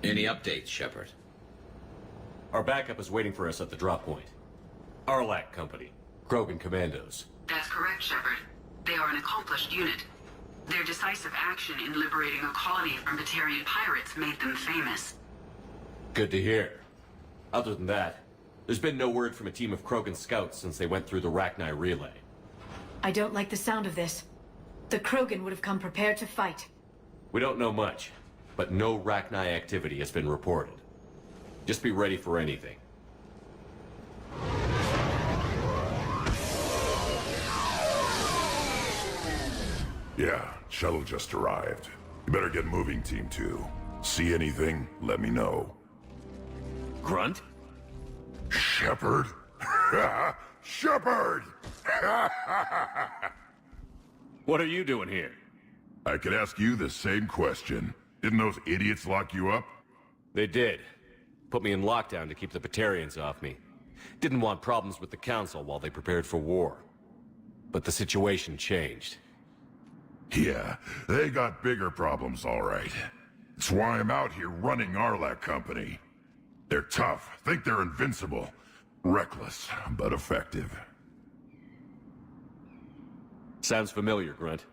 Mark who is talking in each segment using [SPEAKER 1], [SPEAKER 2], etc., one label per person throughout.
[SPEAKER 1] Any updates, Shepard?
[SPEAKER 2] Our backup is waiting for us at the drop point. Arlac Company. Krogan Commandos.
[SPEAKER 3] That's correct, Shepard. They are an accomplished unit. Their decisive action in liberating a colony from Batarian pirates made them famous.
[SPEAKER 2] Good to hear. Other than that, there's been no word from a team of Krogan scouts since they went through the Rachni relay.
[SPEAKER 4] I don't like the sound of this. The Krogan would have come prepared to fight.
[SPEAKER 2] We don't know much, but no Rachni activity has been reported. Just be ready for anything.
[SPEAKER 5] Yeah, shuttle just arrived. You better get moving, Team 2. See anything, let me know.
[SPEAKER 2] Grunt?
[SPEAKER 5] Shepard? Shepard!
[SPEAKER 2] What are you doing here?
[SPEAKER 5] I could ask you the same question. Didn't those idiots lock you up?
[SPEAKER 2] They did. Put me in lockdown to keep the Batarians off me. Didn't want problems with the Council while they prepared for war. But the situation changed.
[SPEAKER 5] Yeah, they got bigger problems, all right. That's why I'm out here running Arlac Company. They're tough, think they're invincible. Reckless, but effective.
[SPEAKER 2] Sounds familiar, Grunt.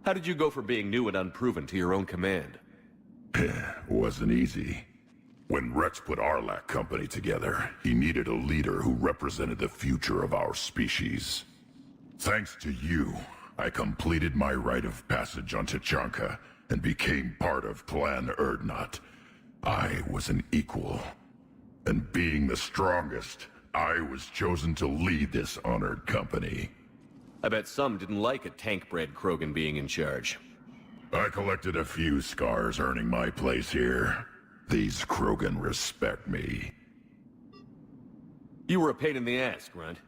[SPEAKER 2] How did you go from being new and unproven to your own command?
[SPEAKER 5] Wasn't easy. When Rex put Arlac Company together, he needed a leader who represented the future of our species. Thanks to you, I completed my rite of passage on Tachanka and became part of Clan Urdnot. I was an equal. And being the strongest, I was chosen to lead this honored company.
[SPEAKER 2] I bet some didn't like a tank-bred Krogan being in charge.
[SPEAKER 5] I collected a few scars earning my place here. These Krogan respect me.
[SPEAKER 2] You were a pain in the ass, Grunt.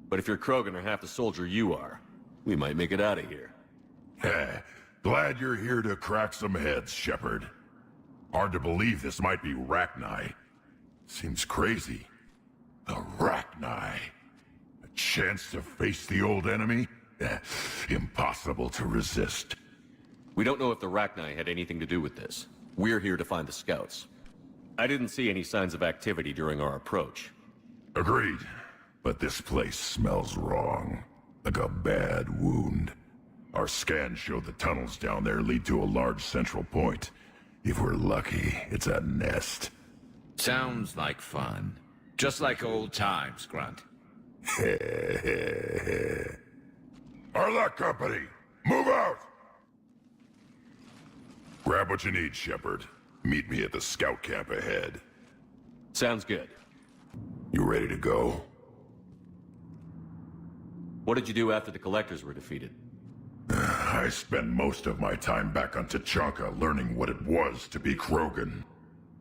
[SPEAKER 2] But if your Krogan are half the soldier you are, we might make it out of here.
[SPEAKER 5] Glad you're here to crack some heads, Shepard. Hard to believe this might be Rachni. Seems crazy. The Rachni. A chance to face the old enemy? Impossible to resist.
[SPEAKER 2] We don't know if the Rachni had anything to do with this. We're here to find the scouts. I didn't see any signs of activity during our approach.
[SPEAKER 5] Agreed. But this place smells wrong. Like a bad wound. Our scans show the tunnels down there lead to a large central point. If we're lucky, it's a nest.
[SPEAKER 1] Sounds like fun. Just like old times, Grunt.
[SPEAKER 5] Arlac Company, move out! Grab what you need, Shepard. Meet me at the scout camp ahead.
[SPEAKER 2] Sounds good.
[SPEAKER 5] You ready to go?
[SPEAKER 2] What did you do after the Collectors were defeated?
[SPEAKER 5] I spent most of my time back on Tachanka learning what it was to be Krogan.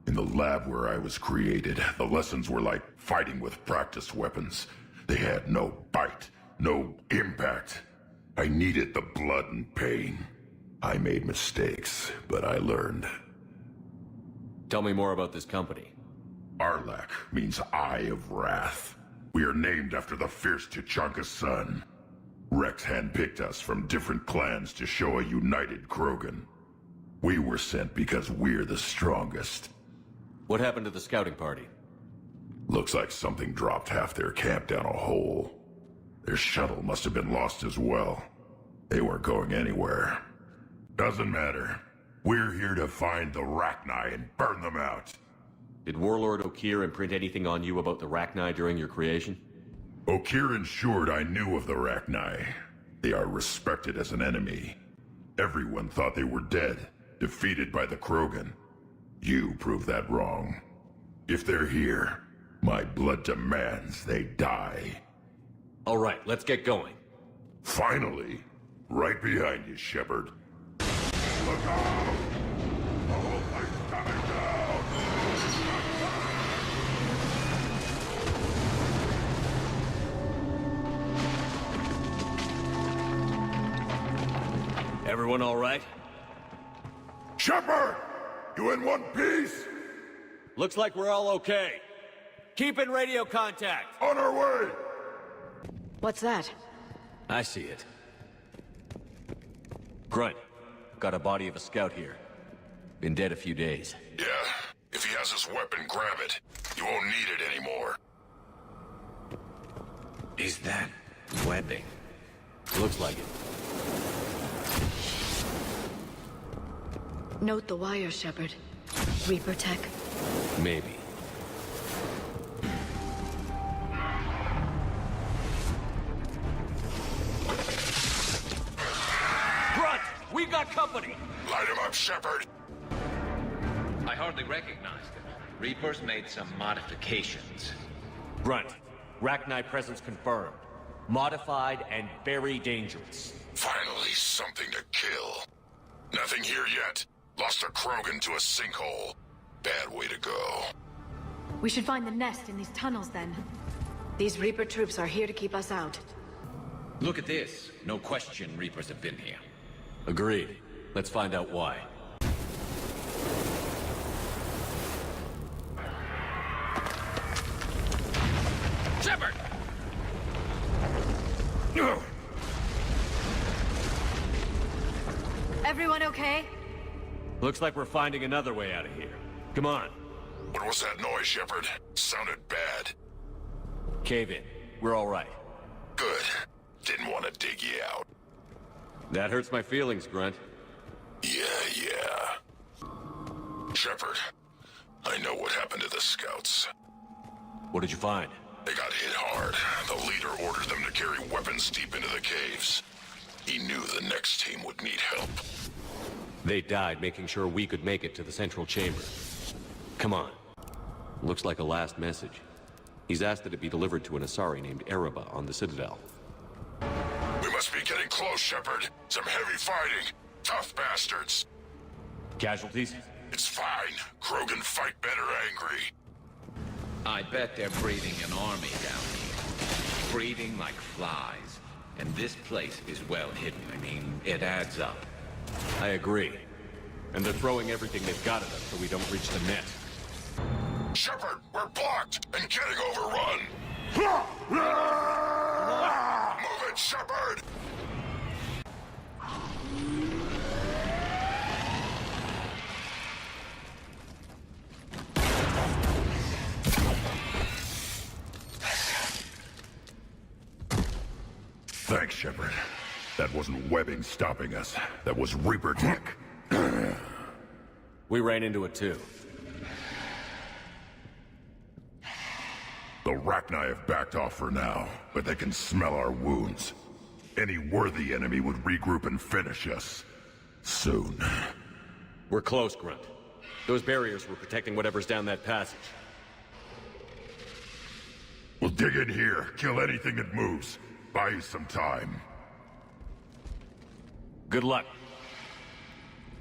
[SPEAKER 5] In the lab where I was created, the lessons were like fighting with practiced weapons. They had no bite, no impact. I needed the blood and pain. I made mistakes, but I learned.
[SPEAKER 2] Tell me more about this company.
[SPEAKER 5] Arlac means Eye of Wrath. We are named after the fierce Tachanka's son. Rex handpicked us from different clans to show a united Krogan. We were sent because we're the strongest.
[SPEAKER 2] What happened to the scouting party?
[SPEAKER 5] Looks like something dropped half their camp down a hole. Their shuttle must have been lost as well. They weren't going anywhere. Doesn't matter. We're here to find the Rachni and burn them out.
[SPEAKER 2] Did Warlord Okir imprint anything on you about the Rachni during your creation?
[SPEAKER 5] Okir ensured I knew of the Rachni. They are respected as an enemy. Everyone thought they were dead, defeated by the Krogan. You proved that wrong. If they're here, my blood demands they die.
[SPEAKER 2] All right, let's get going.
[SPEAKER 5] Finally! Right behind you, Shepard. Look out! The whole thing's coming down!
[SPEAKER 2] Everyone all right?
[SPEAKER 5] Shepard! You in one piece?
[SPEAKER 2] Looks like we're all okay. Keep in radio contact.
[SPEAKER 5] On our way!
[SPEAKER 4] What's that?
[SPEAKER 2] I see it. Grunt, got a body of a scout here. Been dead a few days.
[SPEAKER 5] Yeah, has his weapon, grab it. You won't need it anymore.
[SPEAKER 1] Is that webbing?
[SPEAKER 2] Looks like it.
[SPEAKER 4] Note the wire, Shepard. Reaper tech.
[SPEAKER 2] Maybe. Grunt! We got company!
[SPEAKER 5] Light him up, Shepard.
[SPEAKER 1] I hardly recognized them. Reapers made some modifications.
[SPEAKER 2] Grunt, Rachni presence confirmed. Modified and very dangerous.
[SPEAKER 5] Finally, something to kill. Nothing here yet. Lost a Krogan to a sinkhole. Bad way to go.
[SPEAKER 4] We should find the nest in these tunnels, then. These Reaper troops are here to keep us out.
[SPEAKER 1] Look at this. No question Reapers have been here.
[SPEAKER 2] Agreed. Let's find out why.
[SPEAKER 1] Shepard!
[SPEAKER 4] Everyone okay?
[SPEAKER 2] Looks like we're finding another way out of here. Come on.
[SPEAKER 5] What was that noise, Shepard? Sounded bad.
[SPEAKER 2] Cave in. We're all right.
[SPEAKER 5] Good. Didn't want to dig you out.
[SPEAKER 2] That hurts my feelings, Grunt.
[SPEAKER 5] Yeah. Shepard, I know what happened to the scouts.
[SPEAKER 2] What did you find?
[SPEAKER 5] They got hit hard. The leader ordered them to carry weapons deep into the caves. He knew the next team would need help.
[SPEAKER 2] They died making sure we could make it to the central chamber. Come on. Looks like a last message. He's asked that it be delivered to an Asari named Ereba on the Citadel.
[SPEAKER 5] We must be getting close, Shepard. Some heavy fighting. Tough bastards.
[SPEAKER 2] Casualties?
[SPEAKER 5] It's fine. Krogan fight better angry.
[SPEAKER 1] I bet they're breeding an army down here. Breeding like flies. And this place is well hidden. I mean, it adds up.
[SPEAKER 2] I agree. And they're throwing everything they've got at us so we don't reach the net.
[SPEAKER 5] Shepard, we're blocked and getting overrun. Move it, Shepard! Thanks, Shepard. That wasn't webbing stopping us. That was Reaper tech.
[SPEAKER 2] We ran into it too.
[SPEAKER 5] The Rachni have backed off for now, but they can smell our wounds. Any worthy enemy would regroup and finish us. Soon.
[SPEAKER 2] We're close, Grunt. Those barriers were protecting whatever's down that passage.
[SPEAKER 5] We'll dig in here, kill anything that moves. Buy you some time.
[SPEAKER 2] Good luck.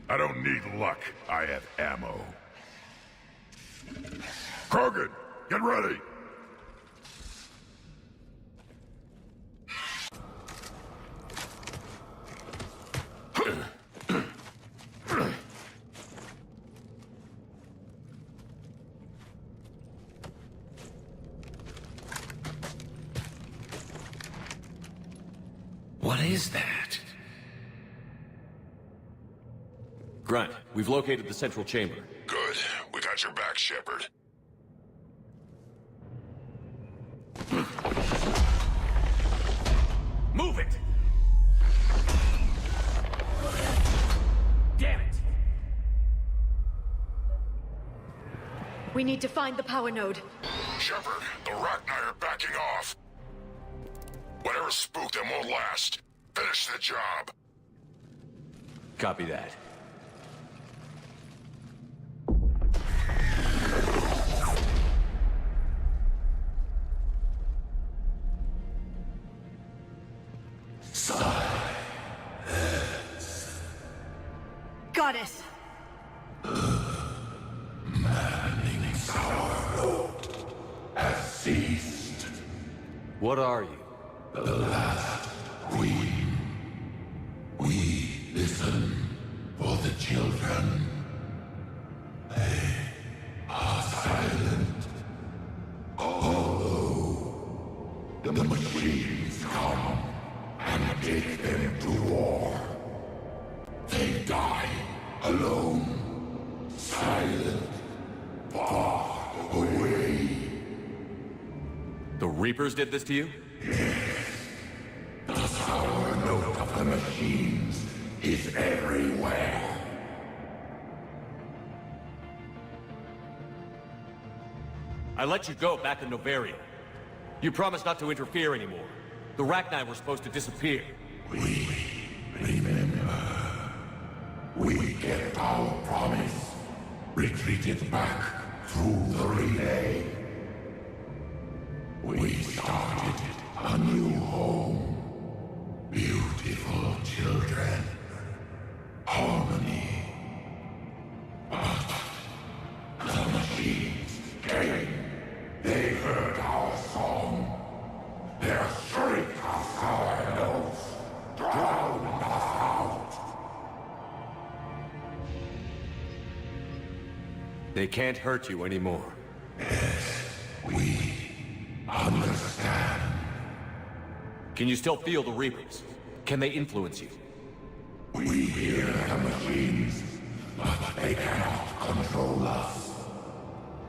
[SPEAKER 5] I don't need luck. I have ammo. Krogan, get ready!
[SPEAKER 1] What is that?
[SPEAKER 2] Grunt, we've located the central chamber.
[SPEAKER 5] Good. We got your back, Shepard.
[SPEAKER 2] Move it! Damn it!
[SPEAKER 4] We need to find the power node.
[SPEAKER 5] Shepard, the Rachni are backing off. Whatever spooked them won't last. Finish the job.
[SPEAKER 2] Copy that.
[SPEAKER 4] Goddess!
[SPEAKER 5] Ceased.
[SPEAKER 2] What are you?
[SPEAKER 5] The last queen. We listen for the children. They are silent. Although the machines come and take them to war, they die alone, silent, far
[SPEAKER 2] Reapers did this to you?
[SPEAKER 5] The sour note of the machines is everywhere.
[SPEAKER 2] I let you go back in Novaria. You promised not to interfere anymore. The Rachni were supposed to disappear.
[SPEAKER 5] We remember. We kept our promise. Retreated back through the relay. We started a new home. Beautiful children. Harmony. But the machines came. They heard our song. Their shriek of sour notes drowned us out.
[SPEAKER 2] They can't hurt you anymore.
[SPEAKER 5] Yes, we understand.
[SPEAKER 2] Can you still feel the Reapers? Can they influence you?
[SPEAKER 5] We hear the machines, but they cannot control us.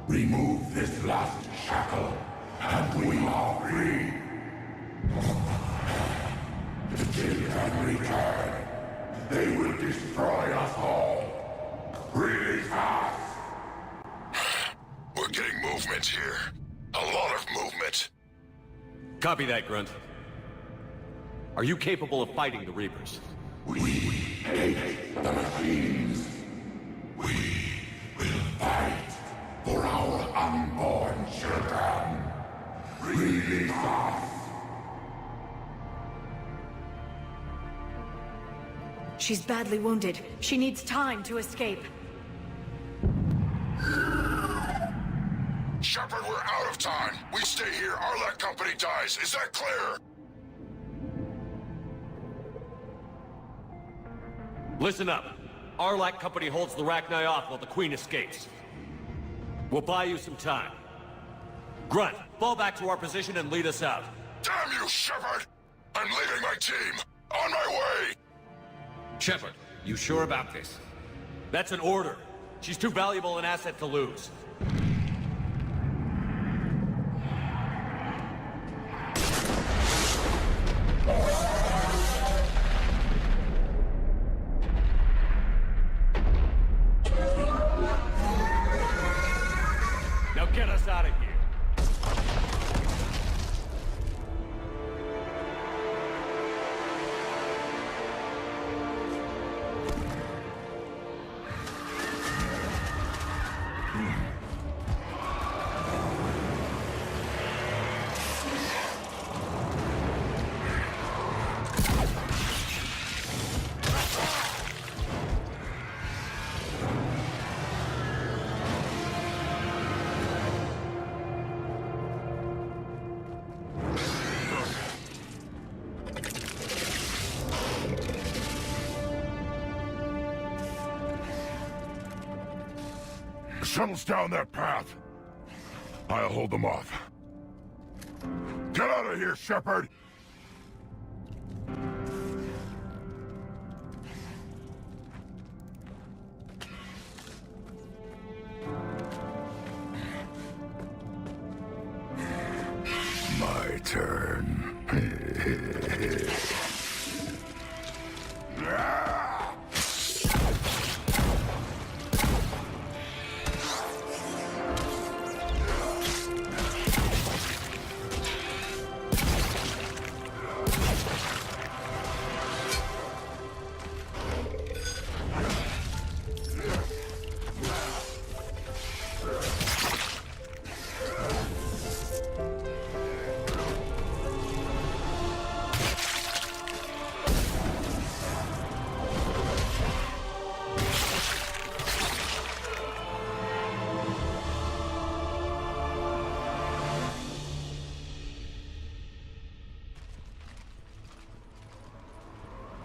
[SPEAKER 5] Remove this last shackle, and we are free. The children return. They will destroy us all. Release us! We're getting movement here. A lot of movement.
[SPEAKER 2] Copy that, Grunt. Are you capable of fighting the Reapers?
[SPEAKER 5] We hate the machines. We will fight for our unborn children. Release us!
[SPEAKER 4] She's badly wounded. She needs time to escape.
[SPEAKER 5] Shepard, we're out of time. We stay here, Arlec Company dies. Is that clear?
[SPEAKER 2] Listen up. Arlac Company holds the Rachni off while the Queen escapes. We'll buy you some time. Grunt, fall back to our position and lead us out.
[SPEAKER 5] Damn you, Shepard! I'm leaving my team. On my way!
[SPEAKER 1] Shepard, you sure about this?
[SPEAKER 2] That's an order. She's too valuable an asset to lose. Now get us out of here.
[SPEAKER 5] Shuttle's down that path. I'll hold them off. Get out of here, Shepard! My turn.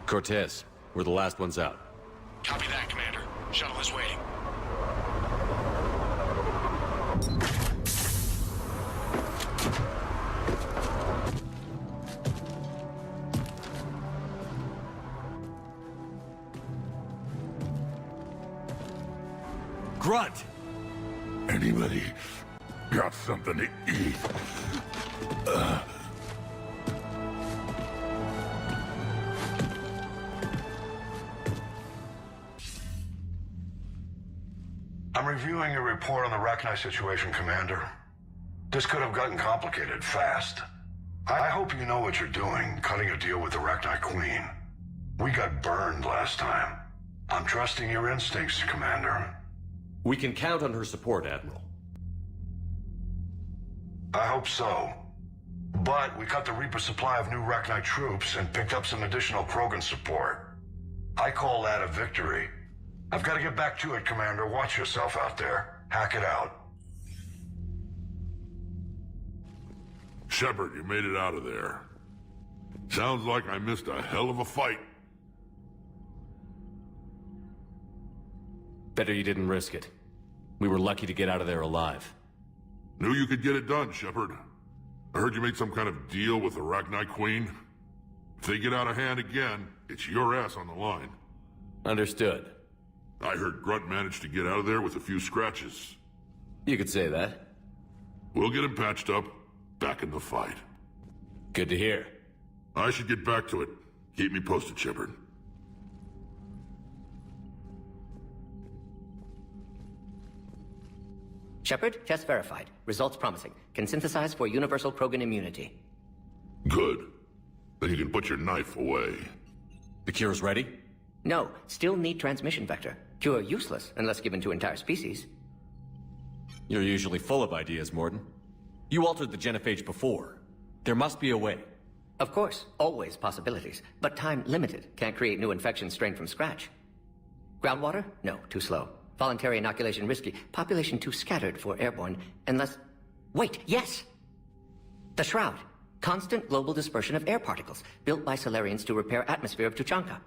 [SPEAKER 2] Cortez, we're the last ones out.
[SPEAKER 6] Copy that, Commander. Shuttle is waiting.
[SPEAKER 2] Grunt!
[SPEAKER 5] Anybody Got something to eat.
[SPEAKER 7] I'm reviewing your report on the Rachni situation, Commander. This could have gotten complicated fast. I hope you know what you're doing, cutting a deal with the Rachni Queen. We got burned last time. I'm trusting your instincts, Commander.
[SPEAKER 2] We can count on her support, Admiral.
[SPEAKER 7] I hope so. But we cut the Reaper supply of new Rachni troops and picked up some additional Krogan support. I call that a victory. I've got to get back to it, Commander. Watch yourself out there. Hack it out.
[SPEAKER 5] Shepard, you made it out of there. Sounds like I missed a hell of a fight.
[SPEAKER 2] Better you didn't risk it. We were lucky to get out of there alive.
[SPEAKER 5] Knew you could get it done, Shepard. I heard you made some kind of deal with the Rachni Queen. If they get out of hand again, it's your ass on the line.
[SPEAKER 2] Understood.
[SPEAKER 5] I heard Grunt managed to get out of there with a few scratches.
[SPEAKER 2] You could say that.
[SPEAKER 5] We'll get him patched up, back in the fight.
[SPEAKER 2] Good to hear.
[SPEAKER 5] I should get back to it. Keep me posted, Shepard.
[SPEAKER 8] Shepard, test verified. Results promising. Can synthesize for universal Krogan immunity.
[SPEAKER 5] Good. Then you can put your knife away.
[SPEAKER 2] The cure's ready?
[SPEAKER 8] No, still need transmission vector. Cure useless unless given to entire species.
[SPEAKER 2] You're usually full of ideas, Mordin. You altered the genophage before. There must be a way.
[SPEAKER 8] Of course, always possibilities, but time limited. Can't create new infection strain from scratch. Groundwater? No, too slow. Voluntary inoculation risky. Population too scattered for airborne, unless... Wait, yes! The Shroud. Constant global dispersion of air particles, built by Solarians to repair atmosphere of Tuchanka.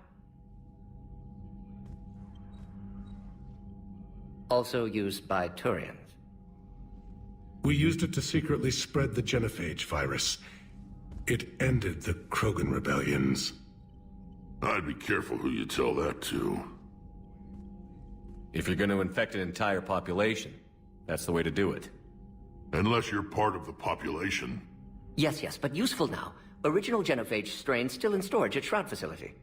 [SPEAKER 8] Also used by Turians.
[SPEAKER 9] We used it to secretly spread the genophage virus. It ended the Krogan rebellions.
[SPEAKER 5] I'd be careful who you tell that to.
[SPEAKER 2] If you're going to infect an entire population, that's the way to do it.
[SPEAKER 5] Unless you're part of the population.
[SPEAKER 8] Yes, but useful now. Original genophage strain still in storage at Shroud facility.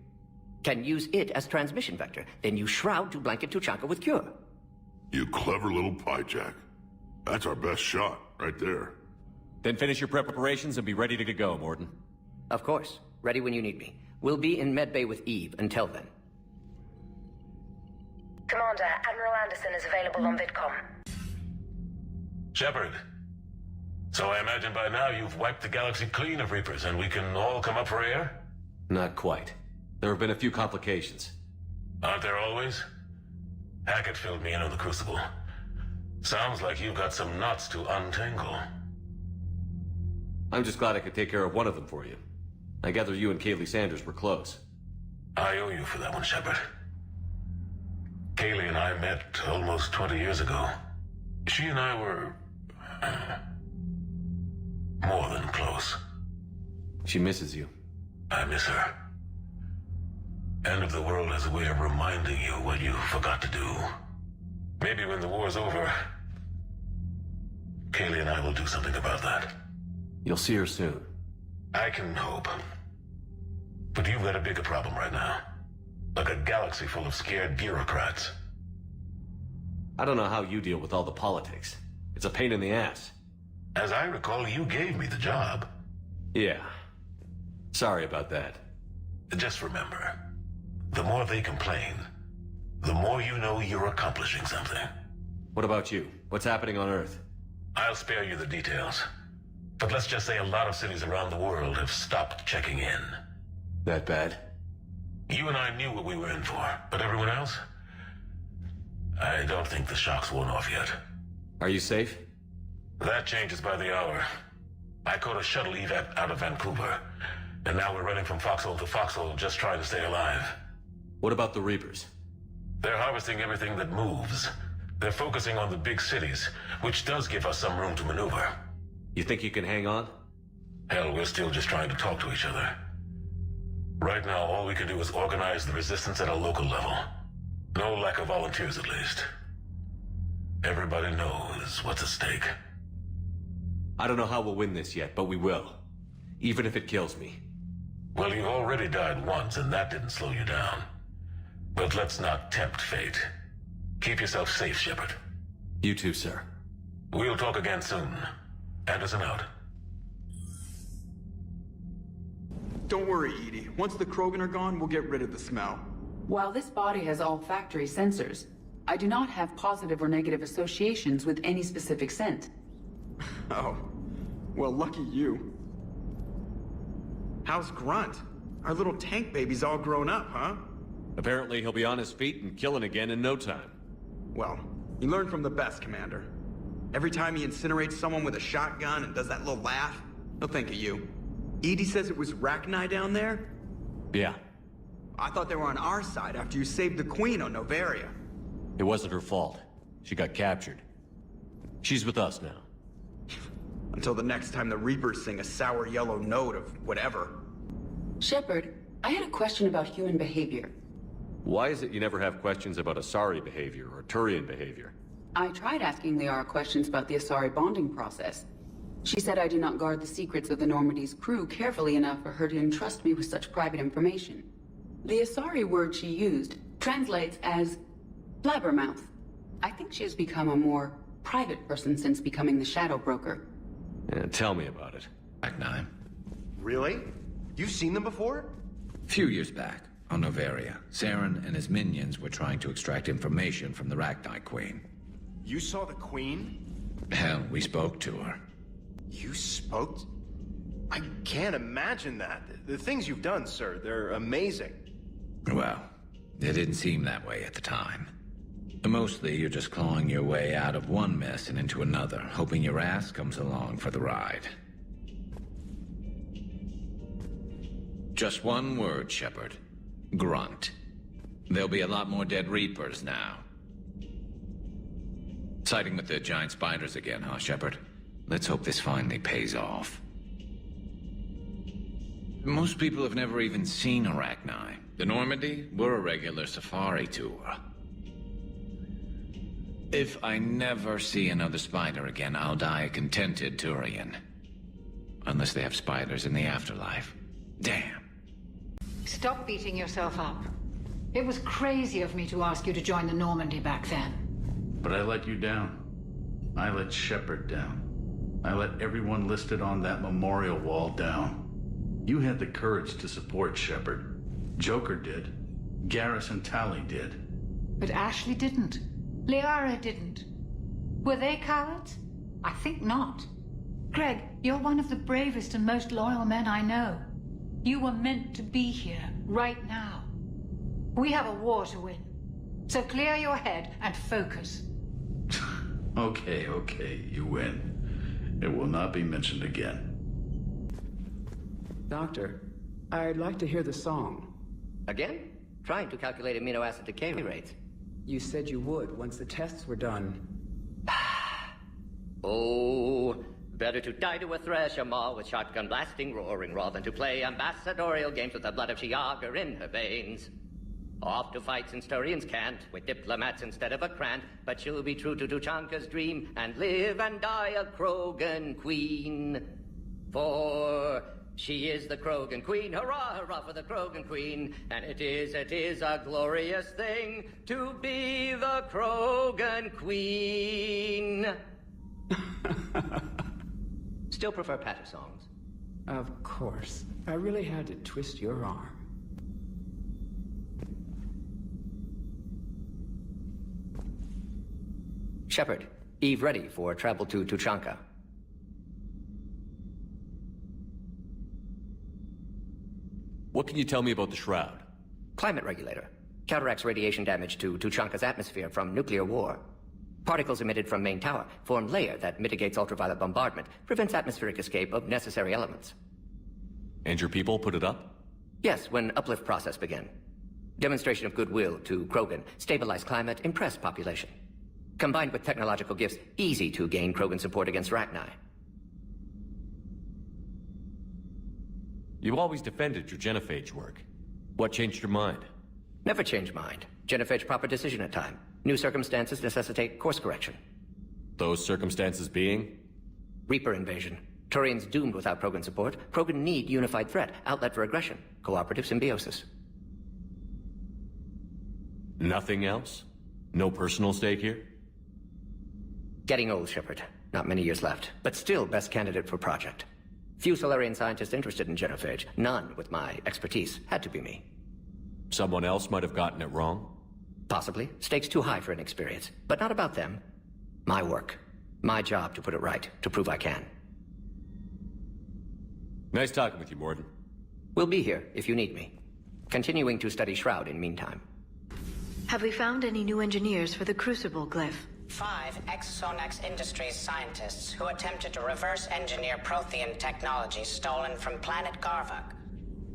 [SPEAKER 8] Can use it as transmission vector, then use Shroud to blanket Tuchanka with cure.
[SPEAKER 5] You clever little piejack. That's our best shot, right there.
[SPEAKER 2] Then finish your preparations and be ready to go, Mordin.
[SPEAKER 8] Of course. Ready when you need me. We'll be in medbay with Eve until then.
[SPEAKER 10] Commander, Admiral Anderson is available on VidCom.
[SPEAKER 6] Shepard. So I imagine by now you've wiped the galaxy clean of Reapers and we can all come up for air?
[SPEAKER 2] Not quite. There have been a few complications.
[SPEAKER 6] Aren't there always? Hackett filled me in on the Crucible. Sounds like you've got some knots to untangle.
[SPEAKER 2] I'm just glad I could take care of one of them for you. I gather you and Kaylee Sanders were close.
[SPEAKER 6] I owe you for that one, Shepard. Kaylee and I met almost 20 years ago. She and I were... more than close.
[SPEAKER 2] She misses you.
[SPEAKER 6] I miss her. End of the world has a way of reminding you what you forgot to do. Maybe when the war's over, Kaylee and I will do something about that.
[SPEAKER 2] You'll see her soon.
[SPEAKER 6] I can hope. But you've got a bigger problem right now. Like a galaxy full of scared bureaucrats.
[SPEAKER 2] I don't know how you deal with all the politics. It's a pain in the ass.
[SPEAKER 6] As I recall, you gave me the job.
[SPEAKER 2] Yeah. Sorry about that.
[SPEAKER 6] Just remember, the more they complain, the more you know you're accomplishing something.
[SPEAKER 2] What about you? What's happening on Earth?
[SPEAKER 6] I'll spare you the details. But let's just say a lot of cities around the world have stopped checking in.
[SPEAKER 2] That bad?
[SPEAKER 6] You and I knew what we were in for, but everyone else? I don't think the shock's worn off yet.
[SPEAKER 2] Are you safe?
[SPEAKER 6] That changes by the hour. I caught a shuttle evac out of Vancouver, and now we're running from foxhole to foxhole just trying to stay alive.
[SPEAKER 2] What about the Reapers?
[SPEAKER 6] They're harvesting everything that moves. They're focusing on the big cities, which does give us some room to maneuver.
[SPEAKER 2] You think you can hang on?
[SPEAKER 6] Hell, we're still just trying to talk to each other. Right now, all we can do is organize the resistance at a local level. No lack of volunteers, at least. Everybody knows what's at stake.
[SPEAKER 2] I don't know how we'll win this yet, but we will. Even if it kills me.
[SPEAKER 6] Well, you already died once, and that didn't slow you down. But let's not tempt fate. Keep yourself safe, Shepard.
[SPEAKER 2] You too, sir.
[SPEAKER 6] We'll talk again soon. Anderson out.
[SPEAKER 11] Don't worry, Edie. Once the Krogan are gone, we'll get rid of the smell.
[SPEAKER 3] While this body has olfactory sensors, I do not have positive or negative associations with any specific scent.
[SPEAKER 11] Oh. Well, lucky you. How's Grunt? Our little tank baby's all grown up, huh?
[SPEAKER 2] Apparently he'll be on his feet and killing again in no time.
[SPEAKER 11] Well, you learn from the best, Commander. Every time he incinerates someone with a shotgun and does that little laugh, he'll think of you. Edie says it was Rachni down there?
[SPEAKER 2] Yeah.
[SPEAKER 11] I thought they were on our side after you saved the Queen on Noveria.
[SPEAKER 2] It wasn't her fault. She got captured. She's with us now.
[SPEAKER 11] Until the next time the Reapers sing a sour yellow note of whatever.
[SPEAKER 3] Shepard, I had a question about human behavior.
[SPEAKER 2] Why is it you never have questions about Asari behavior or Turian behavior?
[SPEAKER 3] I tried asking Liara questions about the Asari bonding process. She said I do not guard the secrets of the Normandy's crew carefully enough for her to entrust me with such private information. The Asari word she used translates as blabbermouth. I think she has become a more private person since becoming the Shadow Broker.
[SPEAKER 2] Yeah, tell me about it.
[SPEAKER 1] Rachni.
[SPEAKER 12] Really? You've seen them before?
[SPEAKER 1] Few years back, on Noveria, Saren and his minions were trying to extract information from the Rachni Queen.
[SPEAKER 12] You saw the Queen?
[SPEAKER 1] Hell, we spoke to her.
[SPEAKER 12] You spoke? I can't imagine that. The things you've done, sir, they're amazing.
[SPEAKER 1] Well, it didn't seem that way at the time. Mostly you're just clawing your way out of one mess and into another, hoping your ass comes along for the ride. Just one word, Shepard. Grunt. There'll be a lot more dead Reapers now. Siding with the giant spiders again, huh, Shepard? Let's hope this finally pays off. Most people have never even seen Arachni. The Normandy, we're a regular safari tour. If I never see another spider again, I'll die a contented Turian. Unless they have spiders in the afterlife. Damn.
[SPEAKER 13] Stop beating yourself up. It was crazy of me to ask you to join the Normandy back then.
[SPEAKER 14] But I let you down. I let Shepard down. I let everyone listed on that memorial wall down. You had the courage to support Shepard. Joker did. Garrus and Tali did.
[SPEAKER 13] But Ashley didn't. Liara didn't. Were they cowards? I think not. Greg, you're one of the bravest and most loyal men I know. You were meant to be here, right now. We have a war to win. So clear your head and focus.
[SPEAKER 14] Okay, you win. It will not be mentioned again.
[SPEAKER 15] Doctor, I'd like to hear the song.
[SPEAKER 8] Again? Trying to calculate amino acid decay rates.
[SPEAKER 15] You said you would once the tests were done.
[SPEAKER 8] Oh, better to die to a thresher maw with shotgun blasting roaring raw than to play ambassadorial games with the blood of Shiagar in her veins. Off to fight since Turians can't, with diplomats instead of a Krant, but she'll be true to Tuchanka's dream and live and die a Krogan queen. For she is the Krogan queen, hurrah, hurrah for the Krogan queen, and it is a glorious thing to be the Krogan queen. Still prefer patter songs.
[SPEAKER 15] Of course. I really had to twist your arm.
[SPEAKER 8] Shepard, Eve ready for travel to Tuchanka.
[SPEAKER 2] What can you tell me about the Shroud?
[SPEAKER 8] Climate regulator. Counteracts radiation damage to Tuchanka's atmosphere from nuclear war. Particles emitted from main tower form layer that mitigates ultraviolet bombardment, prevents atmospheric escape of necessary elements.
[SPEAKER 2] And your people put it up?
[SPEAKER 8] Yes, when uplift process began. Demonstration of goodwill to Krogan, stabilize climate, impress population. Combined with technological gifts, easy to gain Krogan support against Rachni.
[SPEAKER 2] You always defended your genophage work. What changed your mind?
[SPEAKER 8] Never change mind. Genophage proper decision at time. New circumstances necessitate course correction.
[SPEAKER 2] Those circumstances being?
[SPEAKER 8] Reaper invasion. Turians doomed without Krogan support. Krogan need unified threat, outlet for aggression, cooperative symbiosis.
[SPEAKER 2] Nothing else? No personal stake here?
[SPEAKER 8] Getting old, Shepard. Not many years left, but still best candidate for project. Few Solarian scientists interested in genophage. None with my expertise. Had to be me.
[SPEAKER 2] Someone else might have gotten it wrong?
[SPEAKER 8] Possibly. Stakes too high for inexperience. But not about them. My work. My job to put it right. To prove I can.
[SPEAKER 2] Nice talking with you, Morden.
[SPEAKER 8] We'll be here if you need me. Continuing to study Shroud in meantime.
[SPEAKER 4] Have we found any new engineers for the Crucible glyph?
[SPEAKER 16] 5 ex-Sonax Industries scientists who attempted to reverse engineer Prothean technology stolen from planet Garvug.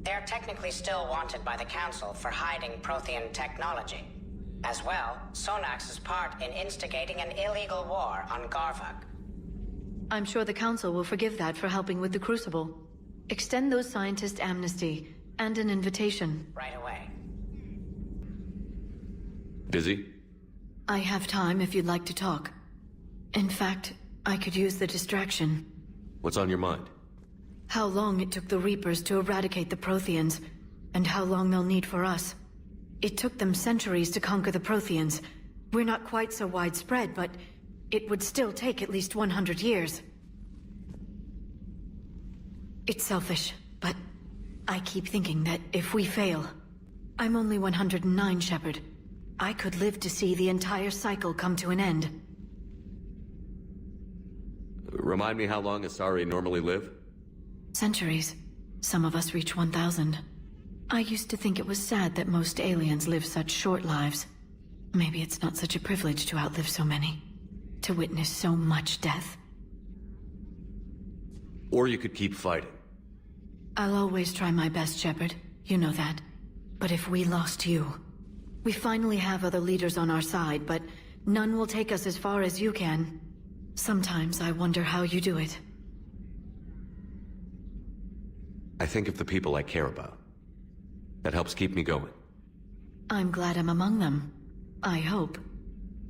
[SPEAKER 16] They're technically still wanted by the Council for hiding Prothean technology. As well, Sonax's part in instigating an illegal war on Garvug.
[SPEAKER 4] I'm sure the Council will forgive that for helping with the Crucible. Extend those scientists amnesty and an invitation.
[SPEAKER 16] Right away.
[SPEAKER 2] Busy?
[SPEAKER 4] I have time if you'd like to talk. In fact, I could use the distraction.
[SPEAKER 2] What's on your mind?
[SPEAKER 4] How long it took the Reapers to eradicate the Protheans, and how long they'll need for us. It took them centuries to conquer the Protheans. We're not quite so widespread, but it would still take at least 100 years. It's selfish, but I keep thinking that if we fail... I'm only 109, Shepard. I could live to see the entire cycle come to an end.
[SPEAKER 2] Remind me how long Asari normally live?
[SPEAKER 4] Centuries. Some of us reach 1,000. I used to think it was sad that most aliens live such short lives. Maybe it's not such a privilege to outlive so many. To witness so much death.
[SPEAKER 2] Or you could keep fighting.
[SPEAKER 4] I'll always try my best, Shepard. You know that. But if we lost you... We finally have other leaders on our side, but none will take us as far as you can. Sometimes I wonder how you do it.
[SPEAKER 2] I think of the people I care about. That helps keep me going.
[SPEAKER 4] I'm glad I'm among them. I hope.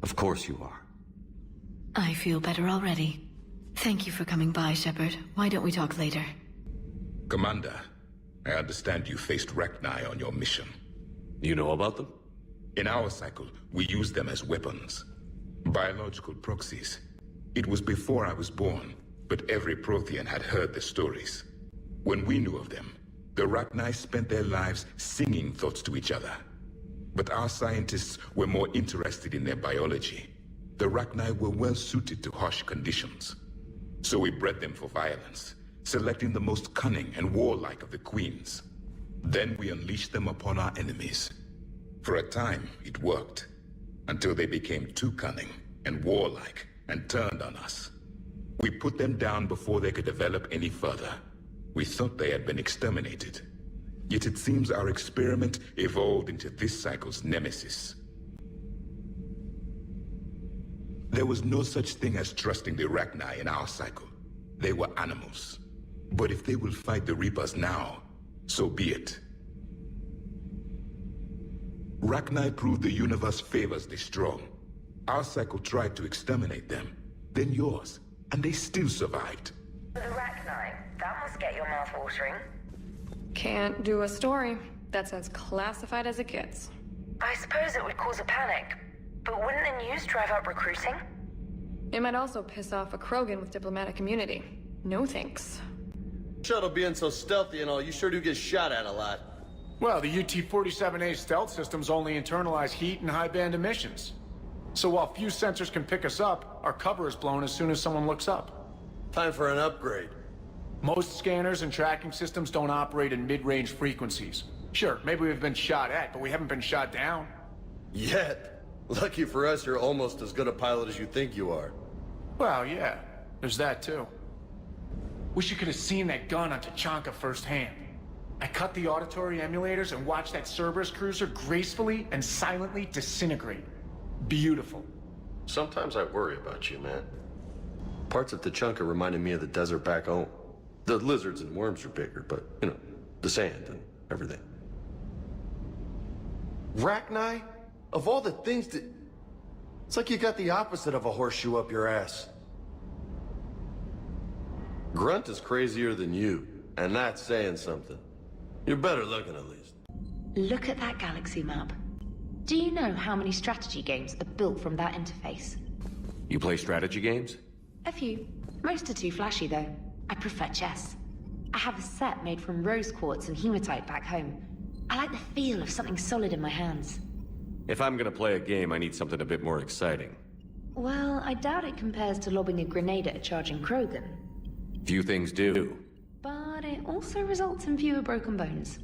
[SPEAKER 2] Of course you are.
[SPEAKER 4] I feel better already. Thank you for coming by, Shepard. Why don't we talk later?
[SPEAKER 5] Commander, I understand you faced Rachni on your mission.
[SPEAKER 2] You know about them?
[SPEAKER 5] In our cycle, we use them as weapons. Biological proxies. It was before I was born, but every Prothean had heard the stories. When we knew of them, the Rachni spent their lives singing thoughts to each other. But our scientists were more interested in their biology. The Rachni were well suited to harsh conditions. So we bred them for violence, selecting the most cunning and warlike of the queens. Then we unleashed them upon our enemies. For a time, it worked, until they became too cunning and warlike and turned on us. We put them down before they could develop any further. We thought they had been exterminated. Yet it seems our experiment evolved into this cycle's nemesis. There was no such thing as trusting the Rachni in our cycle. They were animals. But if they will fight the Reapers now, so be it. Rachni proved the universe favors the strong. Our cycle tried to exterminate them, then yours, and they still survived.
[SPEAKER 10] The Rachni, that must get your mouth watering.
[SPEAKER 17] Can't do a story. That's as classified as it gets.
[SPEAKER 10] I suppose it would cause a panic, but wouldn't the news drive up recruiting?
[SPEAKER 17] It might also piss off a Krogan with diplomatic immunity. No thanks.
[SPEAKER 18] Shuttle being so stealthy and all, you sure do get shot at a lot.
[SPEAKER 19] Well, the UT-47A stealth systems only internalize heat and high-band emissions. So while few sensors can pick us up, our cover is blown as soon as someone looks up.
[SPEAKER 18] Time for an upgrade.
[SPEAKER 19] Most scanners and tracking systems don't operate in mid-range frequencies. Sure, maybe we've been shot at, but we haven't been shot down.
[SPEAKER 18] Yet. Lucky for us, you're almost as good a pilot as you think you are.
[SPEAKER 19] Well, yeah. There's that, too. Wish you could have seen that gun on Tachanka firsthand. I cut the auditory emulators and watched that Cerberus cruiser gracefully and silently disintegrate. Beautiful.
[SPEAKER 18] Sometimes I worry about you, man. Parts of Tachanka reminded me of the desert back home. The lizards and worms are bigger, but, you know, the sand and everything. Rachni? Of all the things that... It's like you got the opposite of a horseshoe up your ass. Grunt is crazier than you, and that's saying something. You're better looking, at least.
[SPEAKER 20] Look at that galaxy map. Do you know how many strategy games are built from that interface?
[SPEAKER 2] You play strategy games?
[SPEAKER 20] A few. Most are too flashy, though. I prefer chess. I have a set made from rose quartz and hematite back home. I like the feel of something solid in my hands.
[SPEAKER 2] If I'm gonna play a game, I need something a bit more exciting.
[SPEAKER 20] Well, I doubt it compares to lobbing a grenade at a charging Krogan.
[SPEAKER 2] Few things do.
[SPEAKER 20] But it also results in fewer broken bones.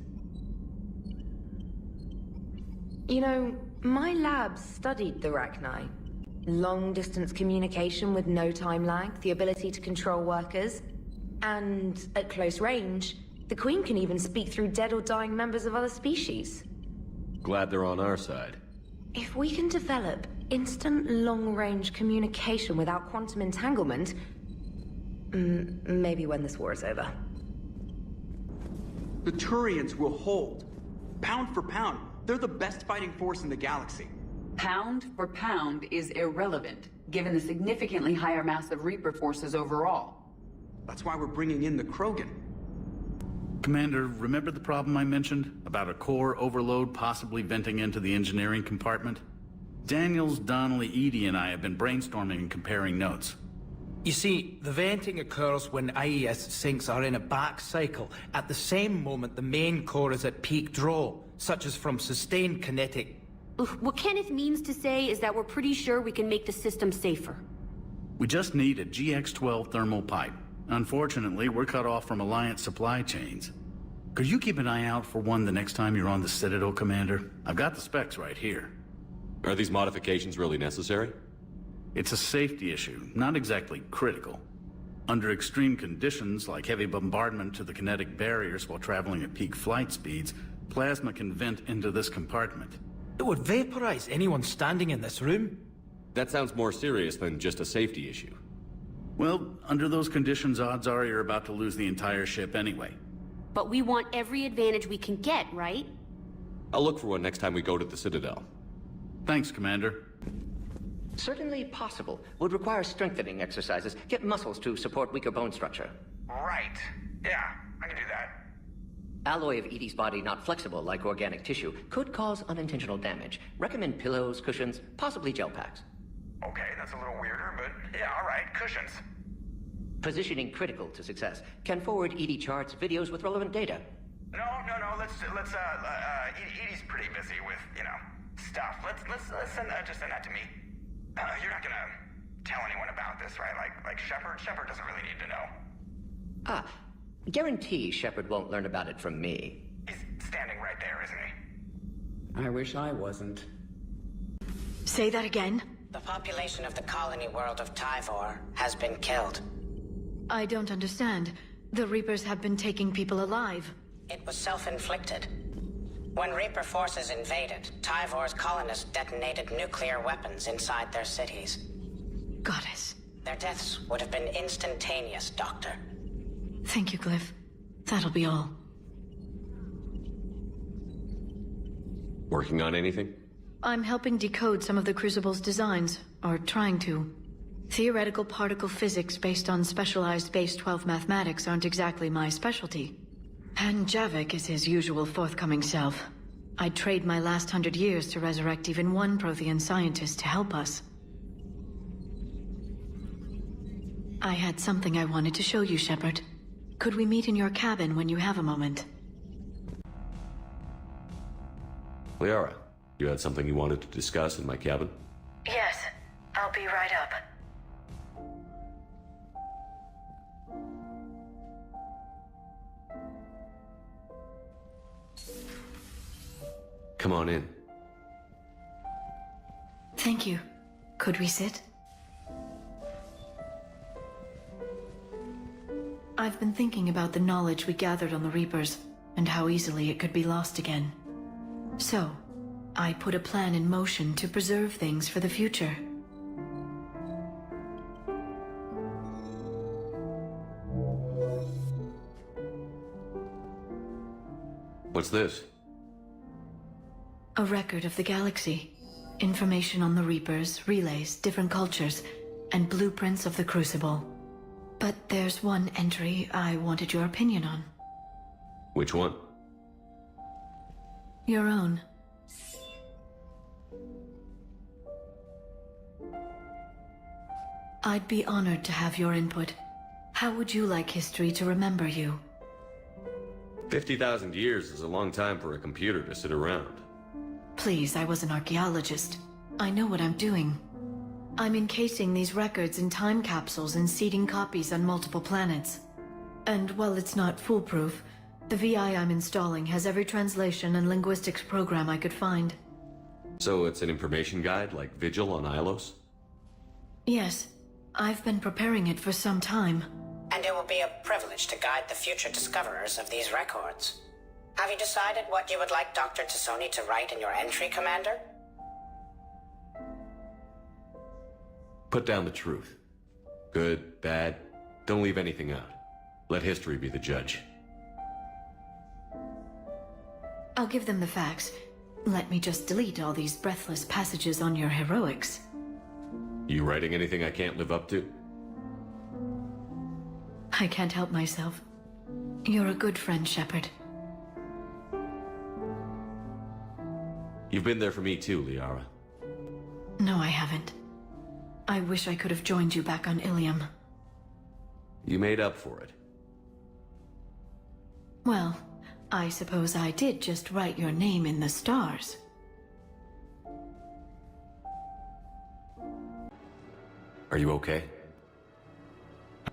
[SPEAKER 20] You know, my lab studied the Rachni. Long-distance communication with no time lag, the ability to control workers, and at close range, the Queen can even speak through dead or dying members of other species.
[SPEAKER 2] Glad they're on our side.
[SPEAKER 20] If we can develop instant long-range communication without quantum entanglement, maybe when this war is over.
[SPEAKER 11] The Turians will hold. Pound for pound, they're the best fighting force in the galaxy.
[SPEAKER 3] Pound for pound is irrelevant, given the significantly higher mass of Reaper forces overall.
[SPEAKER 11] That's why we're bringing in the Krogan.
[SPEAKER 14] Commander, remember the problem I mentioned? About a core overload possibly venting into the engineering compartment? Daniels, Donnelly, Edie, and I have been brainstorming and comparing notes.
[SPEAKER 21] You see, the venting occurs when IES sinks are in a back cycle. At the same moment, the main core is at peak draw, such as from sustained kinetic.
[SPEAKER 22] What Kenneth means to say is that we're pretty sure we can make the system safer.
[SPEAKER 14] We just need a GX-12 thermal pipe. Unfortunately, we're cut off from Alliance supply chains. Could you keep an eye out for one the next time you're on the Citadel, Commander? I've got the specs right here.
[SPEAKER 2] Are these modifications really necessary?
[SPEAKER 14] It's a safety issue, not exactly critical. Under extreme conditions, like heavy bombardment to the kinetic barriers while traveling at peak flight speeds, plasma can vent into this compartment.
[SPEAKER 21] It would vaporize anyone standing in this room.
[SPEAKER 2] That sounds more serious than just a safety issue.
[SPEAKER 14] Well, under those conditions, odds are you're about to lose the entire ship anyway.
[SPEAKER 22] But we want every advantage we can get, right?
[SPEAKER 2] I'll look for one next time we go to the Citadel.
[SPEAKER 14] Thanks, Commander.
[SPEAKER 8] Certainly possible. Would require strengthening exercises. Get muscles to support weaker bone structure.
[SPEAKER 23] Right. Yeah, I can do that.
[SPEAKER 8] Alloy of Edie's body not flexible like organic tissue could cause unintentional damage. Recommend pillows, cushions, possibly gel packs.
[SPEAKER 23] Okay, that's a little weirder, but yeah, all right, cushions.
[SPEAKER 8] Positioning critical to success. Can forward Edie charts, videos with relevant data.
[SPEAKER 23] No, let's Edie's pretty busy with, stuff. Let's send that to me. You're not gonna tell anyone about this, right? Like Shepard? Shepard doesn't really need to know.
[SPEAKER 8] Guarantee Shepard won't learn about it from me.
[SPEAKER 23] He's standing right there, isn't he?
[SPEAKER 15] I wish I wasn't.
[SPEAKER 4] Say that again?
[SPEAKER 16] The population of the colony world of Tyvor has been killed.
[SPEAKER 4] I don't understand. The Reapers have been taking people alive.
[SPEAKER 16] It was self-inflicted. When Reaper forces invaded, Tyvor's colonists detonated nuclear weapons inside their cities.
[SPEAKER 4] Goddess.
[SPEAKER 16] Their deaths would have been instantaneous, Doctor.
[SPEAKER 4] Thank you, Glyph. That'll be all.
[SPEAKER 2] Working on anything?
[SPEAKER 4] I'm helping decode some of the Crucible's designs, or trying to. Theoretical particle physics based on specialized base 12 mathematics aren't exactly my specialty. And Javik is his usual forthcoming self. I'd trade my last 100 years to resurrect even one Prothean scientist to help us. I had something I wanted to show you, Shepard. Could we meet in your cabin when you have a moment?
[SPEAKER 2] Liara, you had something you wanted to discuss in my cabin?
[SPEAKER 22] Yes, I'll be right up.
[SPEAKER 2] Come on in.
[SPEAKER 4] Thank you. Could we sit? I've been thinking about the knowledge we gathered on the Reapers, and how easily it could be lost again. So, I put a plan in motion to preserve things for the future.
[SPEAKER 2] What's this?
[SPEAKER 4] A record of the galaxy. Information on the Reapers, relays, different cultures, and blueprints of the Crucible. But there's one entry I wanted your opinion on.
[SPEAKER 2] Which one?
[SPEAKER 4] Your own. I'd be honored to have your input. How would you like history to remember you?
[SPEAKER 2] 50,000 years is a long time for a computer to sit around.
[SPEAKER 4] Please, I was an archaeologist. I know what I'm doing. I'm encasing these records in time capsules and seeding copies on multiple planets. And while it's not foolproof, the VI I'm installing has every translation and linguistics program I could find.
[SPEAKER 2] So it's an information guide like Vigil on Ilos?
[SPEAKER 4] Yes. I've been preparing it for some time.
[SPEAKER 16] And it will be a privilege to guide the future discoverers of these records. Have you decided what you would like Dr. Tassoni to write in your entry, Commander?
[SPEAKER 2] Put down the truth. Good, bad, don't leave anything out. Let history be the judge.
[SPEAKER 4] I'll give them the facts. Let me just delete all these breathless passages on your heroics.
[SPEAKER 2] You writing anything I can't live up to?
[SPEAKER 4] I can't help myself. You're a good friend, Shepard.
[SPEAKER 2] You've been there for me too, Liara.
[SPEAKER 4] No, I haven't. I wish I could have joined you back on Ilium.
[SPEAKER 2] You made up for it.
[SPEAKER 4] Well, I suppose I did just write your name in the stars.
[SPEAKER 2] Are you okay?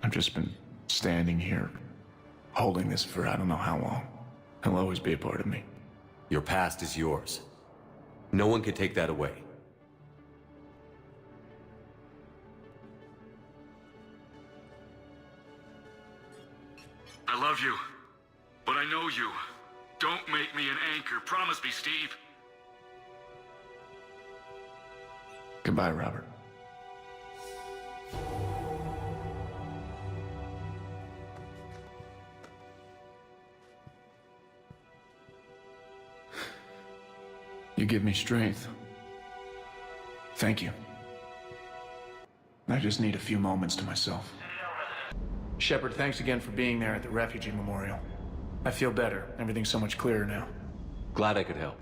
[SPEAKER 19] I've just been standing here, holding this for I don't know how long. It'll always be a part of me.
[SPEAKER 2] Your past is yours. No one can take that away.
[SPEAKER 6] I love you, but I know you. Don't make me an anchor. Promise me, Steve.
[SPEAKER 19] Goodbye, Robert. You give me strength. Thank you. I just need a few moments to myself. Shepard, thanks again for being there at the refugee memorial. I feel better. Everything's so much clearer now.
[SPEAKER 2] Glad I could help.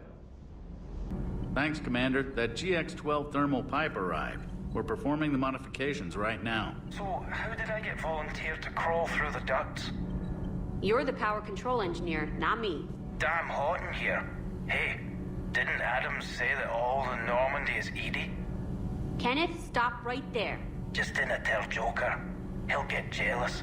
[SPEAKER 14] Thanks, Commander. That GX-12 thermal pipe arrived. We're performing the modifications right now.
[SPEAKER 23] So, how did I get volunteered to crawl through the ducts?
[SPEAKER 22] You're the power control engineer, not me.
[SPEAKER 23] Damn hot in here. Hey, didn't Adams say that all the Normandy is Edie?
[SPEAKER 22] Kenneth, stop right there.
[SPEAKER 23] Just dinna tell Joker. He'll get jealous.